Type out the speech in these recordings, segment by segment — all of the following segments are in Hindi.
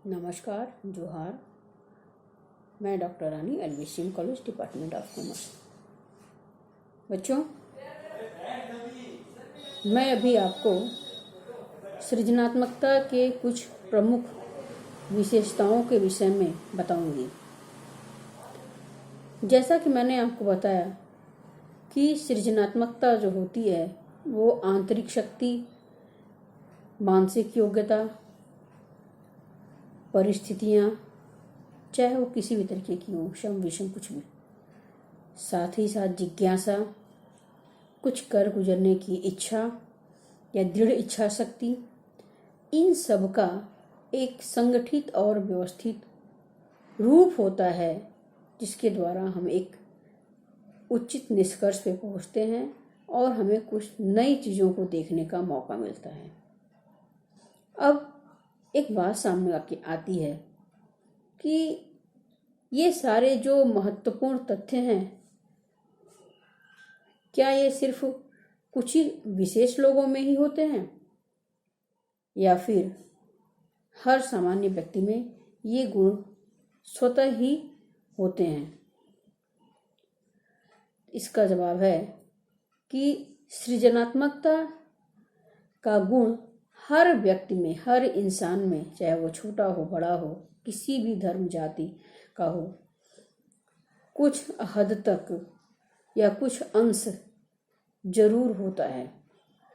नमस्कार, जोहार। मैं doctor Rani LVM college, department of commerce. बच्चों, मैं अभी आपको सृजनात्मकता के कुछ प्रमुख विशेषताओं के विषय में बताऊंगी। जैसा कि मैंने आपको बताया कि सृजनात्मकता जो होती है वो आंतरिक शक्ति, मानसिक योग्यता, परिस्थितियाँ, चाहे वो किसी भी तरीके की हो, सम विषम कुछ भी, साथ ही साथ जिज्ञासा, कुछ कर गुजरने की इच्छा या दृढ़ इच्छा शक्ति, इन सब का एक संगठित और व्यवस्थित रूप होता है जिसके द्वारा हम एक उचित निष्कर्ष पे पहुंचते हैं और हमें कुछ नई चीज़ों को देखने का मौका मिलता है। अब एक बात सामने आती है कि ये सारे जो महत्वपूर्ण तथ्य हैं, क्या ये सिर्फ कुछ ही विशेष लोगों में ही होते हैं या फिर हर सामान्य व्यक्ति में ये गुण स्वतः ही होते हैं? इसका जवाब है कि सृजनात्मकता का गुण हर व्यक्ति में, हर इंसान में, चाहे वो छोटा हो बड़ा हो, किसी भी धर्म जाति का हो, कुछ हद तक या कुछ अंश जरूर होता है।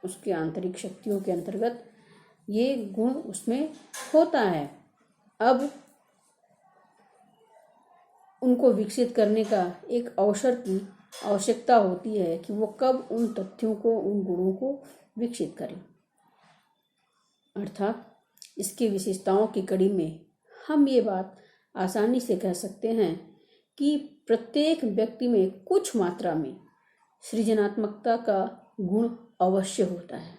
उसके आंतरिक शक्तियों के अंतर्गत ये गुण उसमें होता है। अब उनको विकसित करने का एक अवसर की आवश्यकता होती है कि वो कब उन तथ्यों को, उन गुणों को विकसित करें। अर्थात इसकी विशेषताओं की कड़ी में हम ये बात आसानी से कह सकते हैं कि प्रत्येक व्यक्ति में कुछ मात्रा में सृजनात्मकता का गुण अवश्य होता है।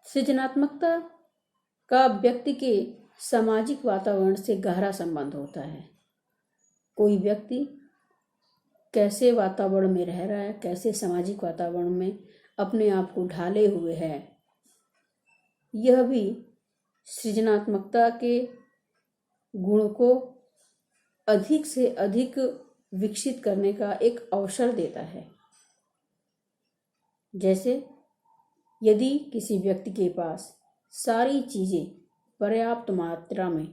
सृजनात्मकता का व्यक्ति के सामाजिक वातावरण से गहरा संबंध होता है। कोई व्यक्ति कैसे वातावरण में रह रहा है, कैसे सामाजिक वातावरण में अपने आप को ढाले हुए है, यह भी सृजनात्मकता के गुण को अधिक से अधिक विकसित करने का एक अवसर देता है। जैसे यदि किसी व्यक्ति के पास सारी चीज़ें पर्याप्त मात्रा में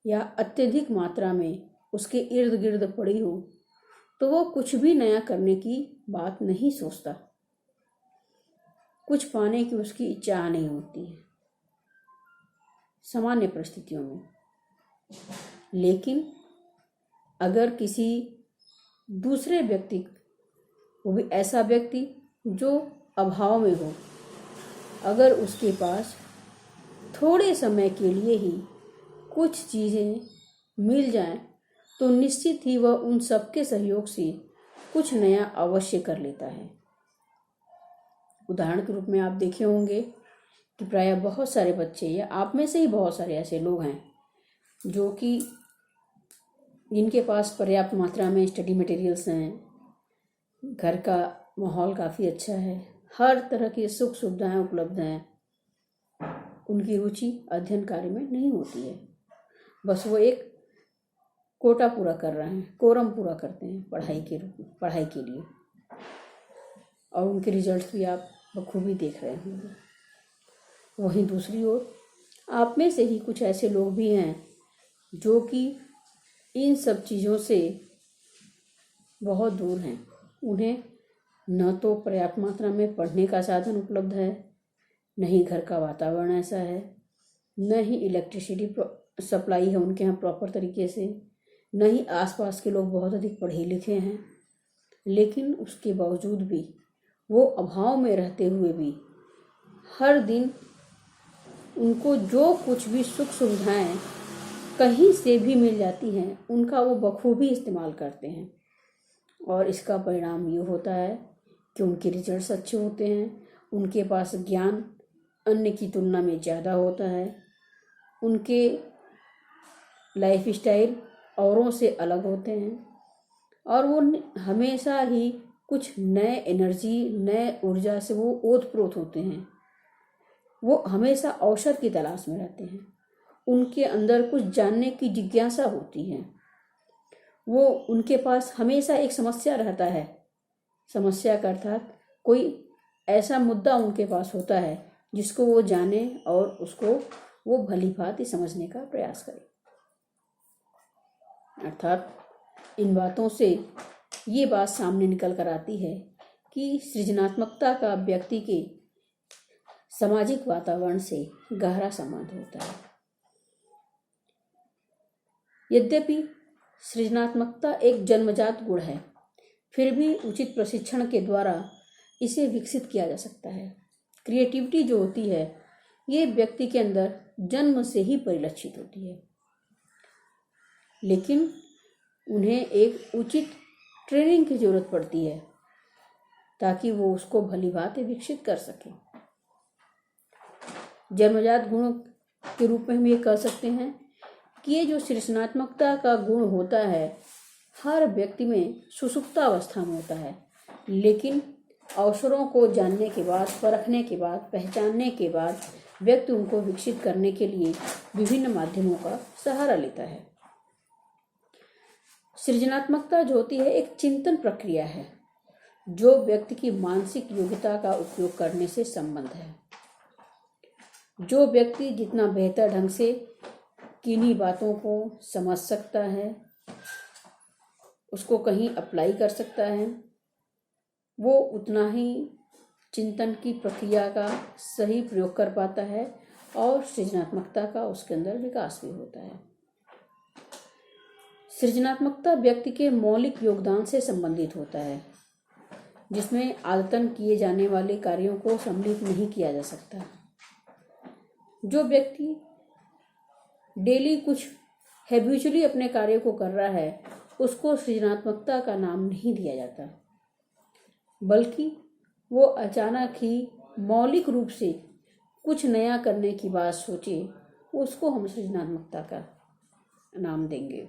या अत्यधिक मात्रा में उसके इर्द गिर्द पड़ी हो, तो वो कुछ भी नया करने की बात नहीं सोचता। कुछ पाने की उसकी इच्छा नहीं होती है सामान्य परिस्थितियों में। लेकिन अगर किसी दूसरे व्यक्ति, वो भी ऐसा व्यक्ति जो अभाव में हो, अगर उसके पास थोड़े समय के लिए ही कुछ चीज़ें मिल जाएं, तो निश्चित ही वह उन सबके सहयोग से कुछ नया अवश्य कर लेता है। उदाहरण के रूप में आप देखे होंगे कि प्रायः बहुत सारे बच्चे, या आप में से ही बहुत सारे ऐसे लोग हैं जो कि जिनके पास पर्याप्त मात्रा में स्टडी मटेरियल्स हैं, घर का माहौल काफ़ी अच्छा है, हर तरह की सुख सुविधाएं उपलब्ध हैं, उनकी रुचि अध्ययन कार्य में नहीं होती है। बस वो एक कोटा पूरा कर रहे हैं, कोरम पूरा करते हैं पढ़ाई के लिए, और उनके रिजल्ट्स भी आप बखूबी देख रहे होंगे। वहीं दूसरी ओर आप में से ही कुछ ऐसे लोग भी हैं जो कि इन सब चीज़ों से बहुत दूर हैं। उन्हें न तो पर्याप्त मात्रा में पढ़ने का साधन उपलब्ध है, न ही घर का वातावरण ऐसा है, न ही इलेक्ट्रिसिटी सप्लाई है उनके यहाँ प्रॉपर तरीके से, न ही आसपास के लोग बहुत अधिक पढ़े लिखे हैं। लेकिन उसके बावजूद भी वो अभाव में रहते हुए भी हर दिन उनको जो कुछ भी सुख सुविधाएं कहीं से भी मिल जाती हैं, उनका वो बखूबी इस्तेमाल करते हैं। और इसका परिणाम ये होता है कि उनके रिजल्ट्स अच्छे होते हैं, उनके पास ज्ञान अन्य की तुलना में ज़्यादा होता है, उनके लाइफ स्टाइल औरों से अलग होते हैं, और वो हमेशा ही कुछ नए एनर्जी, नए ऊर्जा से वो ओतप्रोत होते हैं। वो हमेशा अवसर की तलाश में रहते हैं। उनके अंदर कुछ जानने की जिज्ञासा होती है। वो उनके पास हमेशा एक समस्या रहता है। समस्या का अर्थात कोई ऐसा मुद्दा उनके पास होता है जिसको वो जाने और उसको वो भली भांति समझने का प्रयास करें। अर्थात इन बातों से ये बात सामने निकल कर आती है कि सृजनात्मकता का व्यक्ति के सामाजिक वातावरण से गहरा संबंध होता है। यद्यपि सृजनात्मकता एक जन्मजात गुण है, फिर भी उचित प्रशिक्षण के द्वारा इसे विकसित किया जा सकता है। क्रिएटिविटी जो होती है ये व्यक्ति के अंदर जन्म से ही परिलक्षित होती है, लेकिन उन्हें एक उचित ट्रेनिंग की जरूरत पड़ती है ताकि वो उसको भली भांति विकसित कर सके। जन्मजात गुणों के रूप में हम ये कह सकते हैं कि ये जो सृजनात्मकता का गुण होता है हर व्यक्ति में सुसुप्त अवस्था में होता है, लेकिन अवसरों को जानने के बाद, परखने के बाद, पहचानने के बाद व्यक्ति उनको विकसित करने के लिए विभिन्न माध्यमों का सहारा लेता है। सृजनात्मकता जो होती है एक चिंतन प्रक्रिया है जो व्यक्ति की मानसिक योग्यता का उपयोग करने से संबंध है। जो व्यक्ति जितना बेहतर ढंग से किन्हीं बातों को समझ सकता है, उसको कहीं अप्लाई कर सकता है, वो उतना ही चिंतन की प्रक्रिया का सही प्रयोग कर पाता है और सृजनात्मकता का उसके अंदर विकास भी होता है। सृजनात्मकता व्यक्ति के मौलिक योगदान से संबंधित होता है, जिसमें आदतन किए जाने वाले कार्यों को सम्मिलित नहीं किया जा सकता। जो व्यक्ति डेली कुछ हैबिचुअली अपने कार्य को कर रहा है उसको सृजनात्मकता का नाम नहीं दिया जाता, बल्कि वो अचानक ही मौलिक रूप से कुछ नया करने की बात सोचे, उसको हम सृजनात्मकता का नाम देंगे।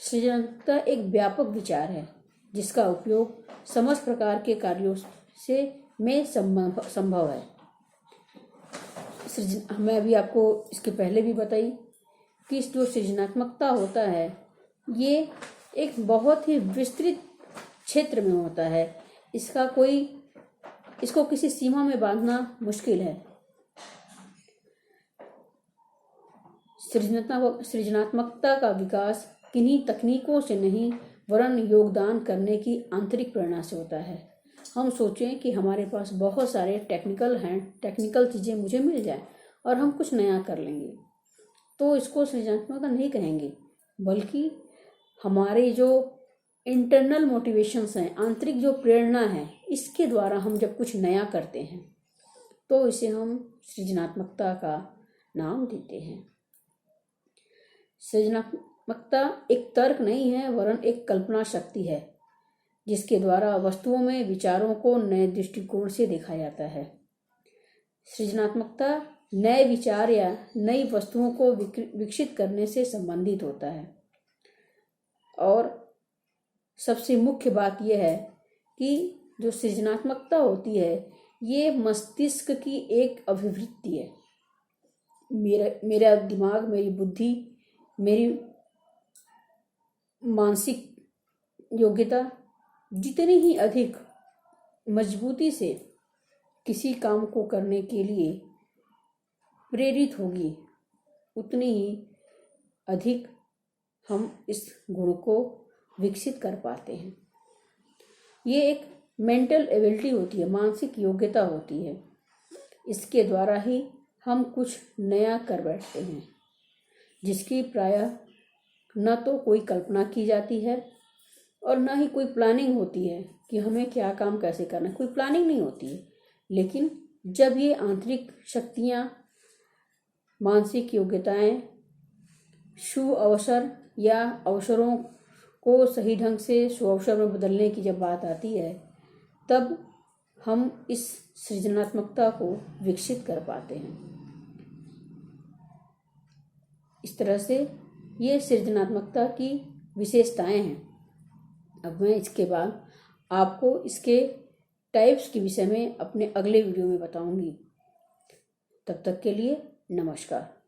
सृजनात्मकता एक व्यापक विचार है जिसका उपयोग समस्त प्रकार के कार्यों से में संभव है। मैं अभी आपको इसके पहले भी बताई कि जो सृजनात्मकता होता है ये एक बहुत ही विस्तृत क्षेत्र में होता है। इसको किसी सीमा में बांधना मुश्किल है। सृजनात्मकता का विकास किन्हीं तकनीकों से नहीं वरन योगदान करने की आंतरिक प्रेरणा से होता है। हम सोचें कि हमारे पास बहुत सारे टेक्निकल चीज़ें मुझे मिल जाए और हम कुछ नया कर लेंगे, तो इसको सृजनात्मकता नहीं कहेंगे, बल्कि हमारे जो इंटरनल मोटिवेशंस हैं, आंतरिक जो प्रेरणा है, इसके द्वारा हम जब कुछ नया करते हैं तो इसे हम सृजनात्मकता का नाम देते हैं। सृजनात्मकता एक तर्क नहीं है वरन एक कल्पना शक्ति है जिसके द्वारा वस्तुओं में विचारों को नए दृष्टिकोण से देखा जाता है। सृजनात्मकता नए विचार या नई वस्तुओं को विकसित करने से संबंधित होता है। और सबसे मुख्य बात यह है कि जो सृजनात्मकता होती है ये मस्तिष्क की एक अभिवृत्ति है। मेरा दिमाग, मेरी बुद्धि, मेरी मानसिक योग्यता जितनी ही अधिक मजबूती से किसी काम को करने के लिए प्रेरित होगी, उतनी ही अधिक हम इस गुण को विकसित कर पाते हैं। ये एक मेंटल एबिलिटी होती है, मानसिक योग्यता होती है। इसके द्वारा ही हम कुछ नया कर बैठते हैं जिसकी प्रायः न तो कोई कल्पना की जाती है और न ही कोई प्लानिंग होती है कि हमें क्या काम कैसे करना है। कोई प्लानिंग नहीं होती है, लेकिन जब ये आंतरिक शक्तियाँ, मानसिक योग्यताएं शुभ अवसर या अवसरों को सही ढंग से सुअवसर में बदलने की जब बात आती है, तब हम इस सृजनात्मकता को विकसित कर पाते हैं। इस तरह से ये सृजनात्मकता की विशेषताएं हैं। अब मैं इसके बाद आपको इसके टाइप्स के विषय में अपने अगले वीडियो में बताऊंगी। तब तक के लिए नमस्कार।